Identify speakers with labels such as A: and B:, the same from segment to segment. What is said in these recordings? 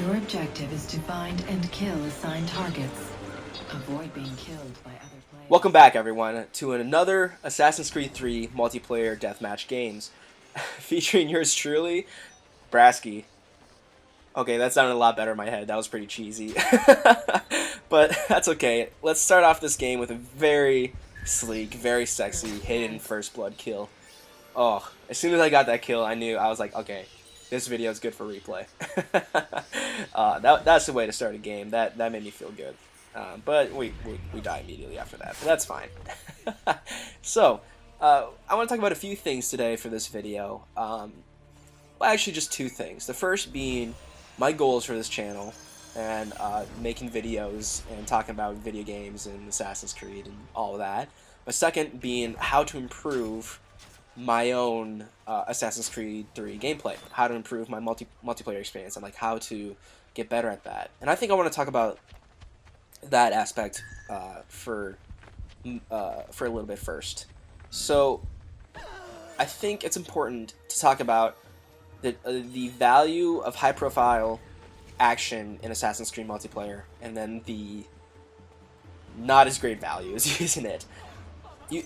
A: Your objective is to find and kill assigned targets. Avoid being killed by other players.
B: Welcome back, everyone, to another Assassin's Creed 3 multiplayer deathmatch games, featuring yours truly, Brasky. Okay, that sounded a lot better in my head. That was pretty cheesy. But that's okay. Let's start off this game with a very sleek, very sexy, hidden first blood kill. Oh, as soon as I got that kill, I was like, okay, this video is good for replay. That's the way to start a game. That made me feel good. But we die immediately after that, but that's fine. So, I want to talk about a few things today for this video. Well, actually just two things. The first being my goals for this channel, and making videos and talking about video games and Assassin's Creed and all of that. The second being how to improve my own Assassin's Creed 3 gameplay, how to improve my multiplayer experience, and like how to get better at that. And I think I want to talk about that aspect for a little bit first. So I think it's important to talk about the value of high-profile action in Assassin's Creed multiplayer, and then the not as great value is using it.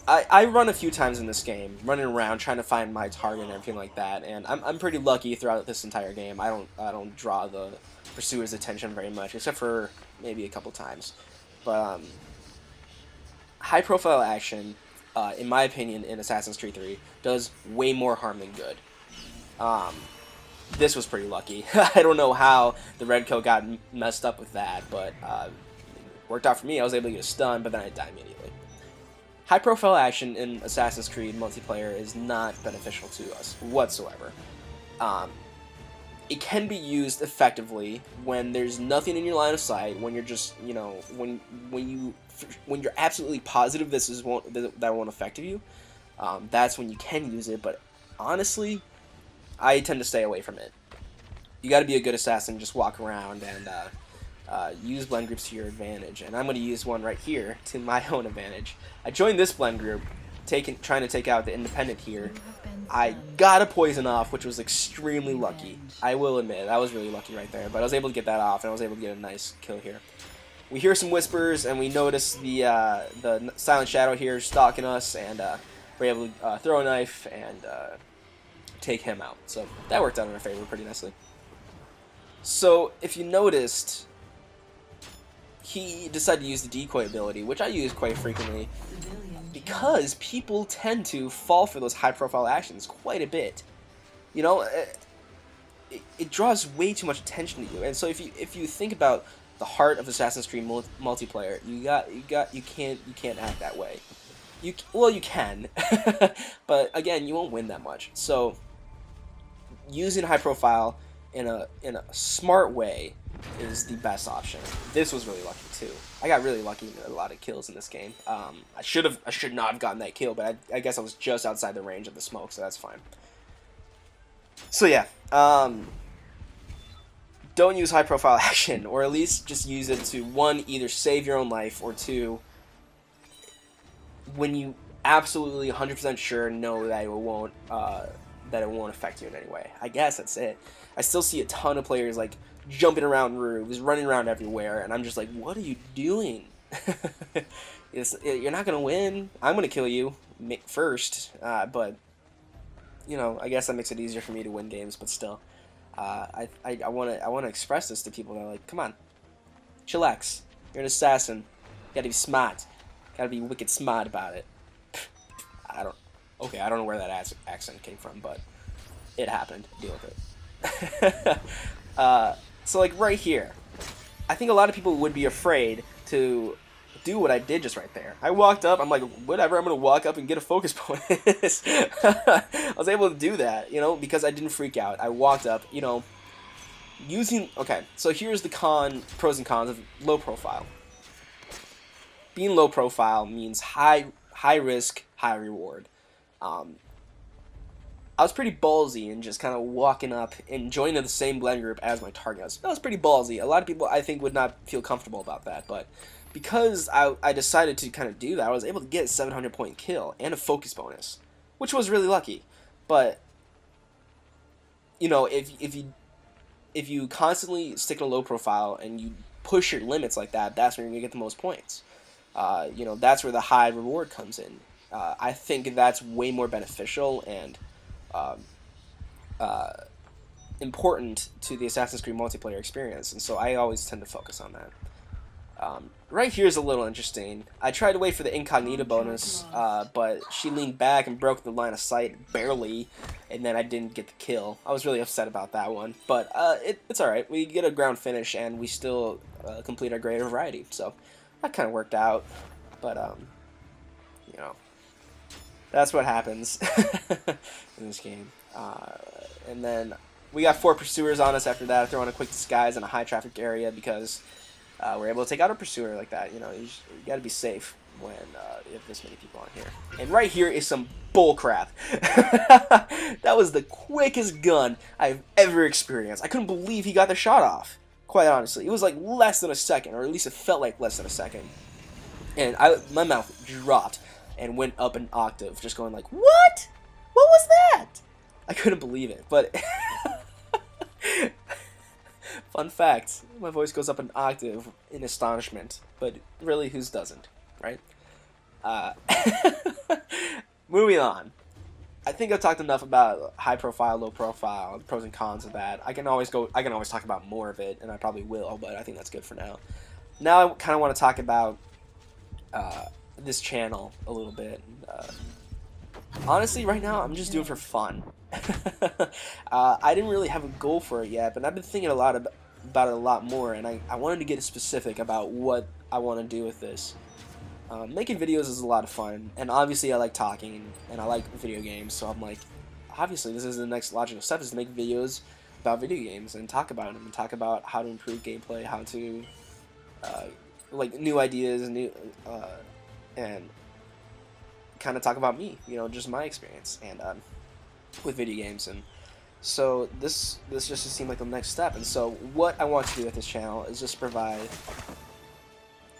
B: I run a few times in this game, running around trying to find my target and everything like that, and I'm pretty lucky throughout this entire game. I don't draw the pursuer's attention very much, except for maybe a couple times. But high-profile action, in my opinion, in Assassin's Creed 3 does way more harm than good. This was pretty lucky. I don't know how the red coat got messed up with that, but it worked out for me. I was able to get a stun, but then I died immediately. High-profile action in Assassin's Creed multiplayer is not beneficial to us whatsoever. It can be used effectively when there's nothing in your line of sight, when you're just, you know, when you're absolutely positive that won't affect you. That's when you can use it, but honestly, I tend to stay away from it. You got to be a good assassin, just walk around and use blend groups to your advantage. And I'm going to use one right here to my own advantage. I joined this blend group, trying to take out the independent here. I got a poison off, which was extremely lucky. I will admit, I was really lucky right there. But I was able to get that off, and I was able to get a nice kill here. We hear some whispers, and we notice the silent shadow here stalking us, and we're able to throw a knife and take him out. So that worked out in our favor pretty nicely. So if you noticed, he decided to use the decoy ability, which I use quite frequently, because people tend to fall for those high-profile actions quite a bit. You know, it draws way too much attention to you, and so if you think about the heart of Assassin's Creed multiplayer, you can't act that way. Well, you can, but again, you won't win that much. So using high profile in a smart way is the best option. This was really lucky too. I got really lucky in a lot of kills in this game. I should not have gotten that kill, but I guess I was just outside the range of the smoke, so that's fine. So yeah, don't use high profile action, or at least just use it to, one, either save your own life, or two, when you absolutely 100% sure know that it won't affect you in any way. I guess that's it. I still see a ton of players like jumping around roofs, running around everywhere, and I'm just like, what are you doing? You're not gonna win. I'm gonna kill you first, but you know, I guess that makes it easier for me to win games. But still, I wanna express this to people that are like, come on, chillax. You're an assassin. You gotta be smart. Gotta be wicked smart about it. I don't know where that accent came from, but it happened. Deal with it. So like right here, I think a lot of people would be afraid to do what I did just right there. I walked up, I'm like, whatever, I'm gonna walk up and get a focus bonus. I was able to do that, you know, because I didn't freak out. I walked up, you know, okay, so here's the pros and cons of low profile. Being low profile means high risk, high reward. I was pretty ballsy in just kind of walking up and joining the same blend group as my target. That was pretty ballsy. A lot of people, I think, would not feel comfortable about that, but because I decided to kind of do that, I was able to get a 700-point kill and a focus bonus, which was really lucky. But you know, if you if you constantly stick in a low profile and you push your limits like that, that's when you're gonna get the most points. You know, that's where the high reward comes in. I think that's way more beneficial and um, uh, important to the Assassin's Creed multiplayer experience, and so I always tend to focus on that. Right here is a little interesting. I tried to wait for the incognito bonus, but she leaned back and broke the line of sight barely, and then I didn't get the kill. I was really upset about that one, but it's alright. We get a ground finish, and we still complete our greater variety, so that kind of worked out, but, you know, that's what happens in this game. And then we got 4 pursuers on us after that, throwing a quick disguise in a high traffic area because we're able to take out a pursuer like that. You know, you got to be safe when you have this many people on here. And right here is some bull crap. That was the quickest gun I've ever experienced. I couldn't believe he got the shot off, quite honestly. It was like less than a second, or at least it felt like less than a second. And my mouth dropped and went up an octave, just going like, what? What was that? I couldn't believe it, but fun fact, my voice goes up an octave in astonishment, but really, whose doesn't, right? Moving on. I think I've talked enough about high profile, low profile, the pros and cons of that. I can always talk about more of it, and I probably will, but I think that's good for now. Now I kind of want to talk about this channel a little bit. Honestly, right now, I'm just doing it for fun. I didn't really have a goal for it yet, but I've been thinking a lot about it a lot more, and I wanted to get specific about what I want to do with this. Making videos is a lot of fun, and obviously I like talking, and I like video games, so I'm like, obviously this is the next logical step, is to make videos about video games, and talk about them, and talk about how to improve gameplay, how to, like, new ideas, and kind of talk about me, you know, just my experience, and, with video games, and so this just seemed like the next step. And so what I want to do with this channel is just provide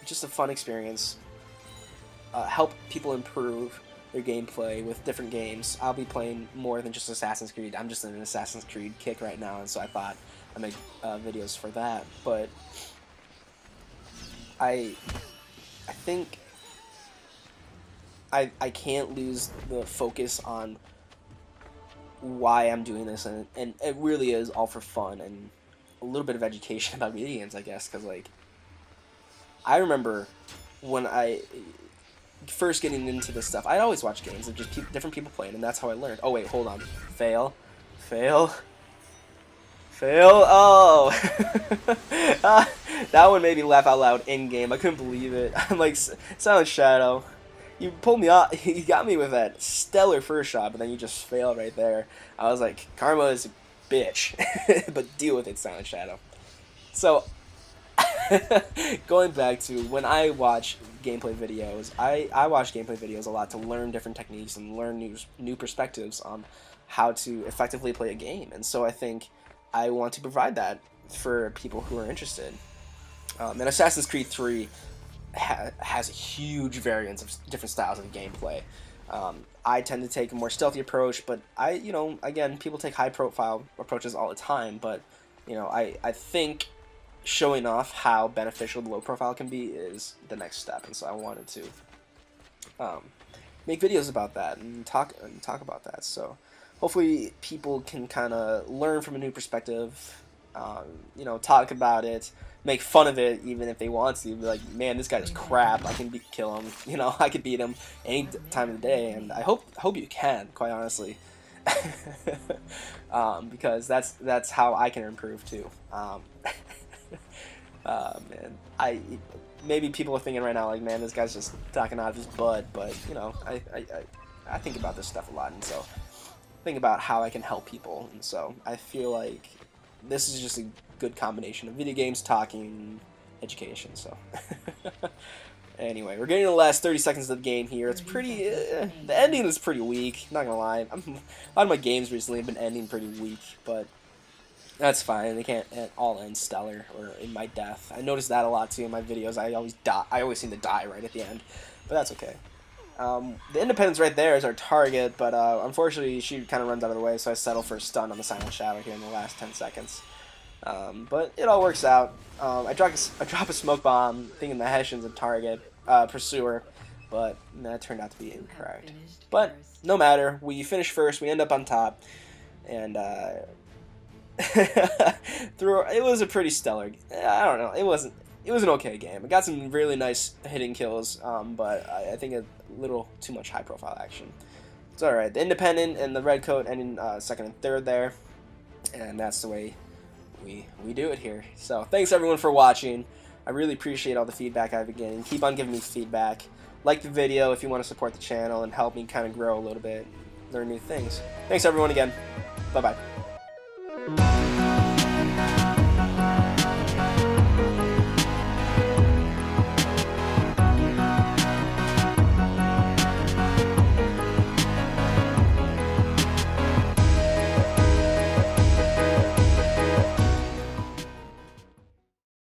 B: just a fun experience, help people improve their gameplay with different games. I'll be playing more than just Assassin's Creed. I'm just in an Assassin's Creed kick right now, and so I thought I'd make videos for that. But I think I can't lose the focus on why I'm doing this, and it really is all for fun and a little bit of education about video games, I guess, because, like, I remember when I first getting into this stuff, I'd always watch games of just different people playing, and that's how I learned. Oh wait, hold on, fail, oh. That one made me laugh out loud in game. I couldn't believe it. I'm like, Silent Shadow, you pulled me off. You got me with that stellar first shot, but then you just failed right there. I was like, karma is a bitch, but deal with it, Silent Shadow. So, going back to when I watch gameplay videos, I watch gameplay videos a lot to learn different techniques and learn new perspectives on how to effectively play a game. And so I think I want to provide that for people who are interested. And Assassin's Creed 3 has a huge variance of different styles of gameplay. I tend to take a more stealthy approach, but again, people take high profile approaches all the time, but, I think showing off how beneficial the low profile can be is the next step, and so I wanted to make videos about that and talk about that. So hopefully people can kind of learn from a new perspective, talk about it, make fun of it, even if they want to. Be like, man, this guy's crap. I can kill him. I could beat him any time of the day, and I hope you can, quite honestly, because that's how I can improve too. Man, maybe people are thinking right now, like, man, this guy's just talking out of his butt, but I think about this stuff a lot, and so think about how I can help people, and so I feel like this is just a good combination of video games, talking, education. So anyway, we're getting to the last 30 seconds of the game here. It's pretty the ending is pretty weak, not gonna lie. A lot of my games recently have been ending pretty weak, but that's fine. They can't all end stellar or in my death. I noticed that a lot too in my videos. I always seem to die right at the end, but that's okay. The Independence right there is our target, but unfortunately she kind of runs out of the way, so I settle for a stun on the Silent Shadow here in the last 10 seconds. But it all works out. I drop a smoke bomb thinking the Hessian's a target, pursuer, but that turned out to be incorrect. But no matter, we finish first, we end up on top, and it was a pretty stellar. I don't know, it was an okay game. I got some really nice hitting kills, but I think a little too much high profile action. It's alright. The independent and the red coat ending second and third there, and that's the way we do it here. So thanks everyone for watching. I really appreciate all the feedback I've been getting. Keep on giving me feedback. Like the video if you want to support the channel and help me kind of grow a little bit, learn new things. Thanks everyone again. Bye bye.